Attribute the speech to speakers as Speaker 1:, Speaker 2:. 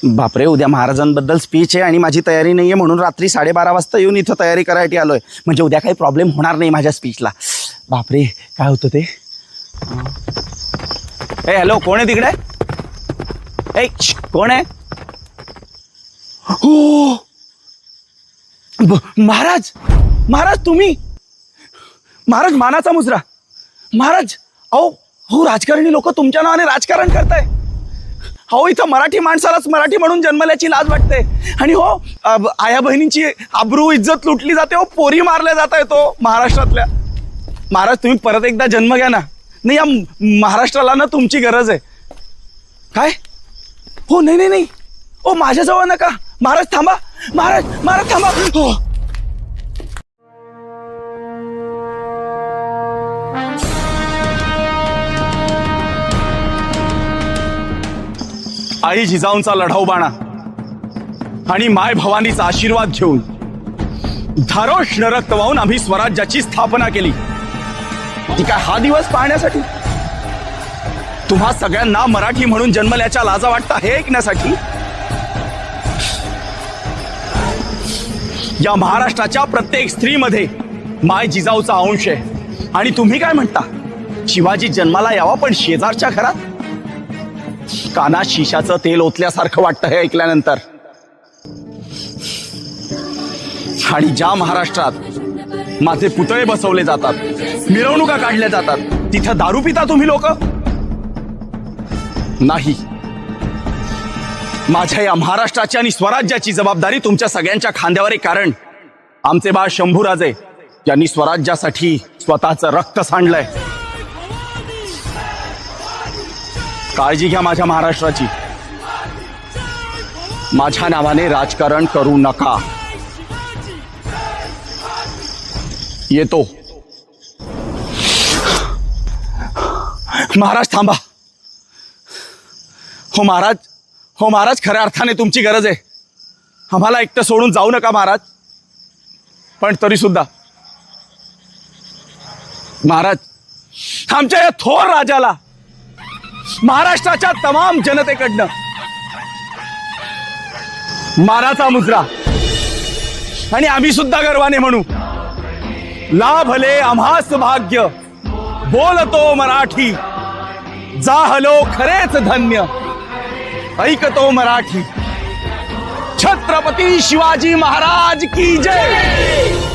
Speaker 1: बापरे, उद्या महाराजांबद्दल स्पीच आहे आणि माझी तयारी नाही आहे, म्हणून रात्री 12:30 वाजता येऊन इथं तयारी करायसाठी आलोय. म्हणजे उद्या काही प्रॉब्लेम होणार नाही माझ्या स्पीचला. बापरे, काय होतं ते? ए हॅलो, कोण आहे तिकडे? ए कोण आहे? हो महाराज, महाराज तुम्ही? महाराज मानाचा मुजरा. महाराज अहो हो, राजकारणी लोक तुमच्या नावाने राजकारण करताय. हो, इथं मराठी माणसालाच मराठी म्हणून जन्मल्याची लाज वाटते. आणि हो, आया बहिणींची आबरू इज्जत लुटली जाते. हो, पोरी मारल्या जात आहेत हो महाराष्ट्रातल्या. महाराज तुम्ही परत एकदा जन्म घ्या ना. नाही, या महाराष्ट्राला ना तुमची गरज आहे. काय? हो नाही नाही नाही, हो माझ्याजवळ नका. महाराज थांबा, महाराज महाराज थांबा. हो आई जिजाऊंचा लढाऊ बाणा आणि माय भवानीचा आशीर्वाद घेऊन धारोष्ण रक्त वाहून आम्ही स्वराज्याची स्थापना केली. ती काय हा दिवस पाहण्यासाठी? तुम्हा सगळ्यांना मराठी म्हणून जन्मल्याच्या लाजा वाटता हे ऐकण्यासाठी? या महाराष्ट्राच्या प्रत्येक स्त्रीमध्ये माय जिजाऊचा अंश आहे. आणि तुम्ही काय म्हणता, शिवाजी जन्माला यावा पण शेजारच्या घरात? कानात शिशाचं तेल ओतल्यासारखं वाटतं हे ऐकल्यानंतर. आणि ज्या महाराष्ट्रात माझे पुतळे बसवले जातात, मिरवणुका काढल्या जातात, तिथं दारू पिता तुम्ही लोक? नाही. माझ्या या महाराष्ट्राची आणि स्वराज्याची जबाबदारी तुमच्या सगळ्यांच्या खांद्यावर आहे. कारण आमचे बाळ शंभूराजे यांनी स्वराज्यासाठी स्वतःचं रक्त सांडलंय. काळजी घ्या माझ्या महाराष्ट्राची. माझ्या नावाने राजकारण करू नका. येतो. महाराज थांबा. हो महाराज, हो महाराज, खऱ्या अर्थाने तुमची गरज आहे. आम्हाला एकटं सोडून जाऊ नका महाराज. पण तरी सुद्धा महाराज, आमच्या या थोर राजाला महाराष्ट्राच्या तमाम जनतेकडनं मानाचा मुजरा आणि आम्ही सुद्धा गर्वाने म्हणू, लाभले आम्हास भाग्य, बोलतो मराठी, जाहलो खरेच धन्य, ऐकतो मराठी. छत्रपती शिवाजी महाराज की जय.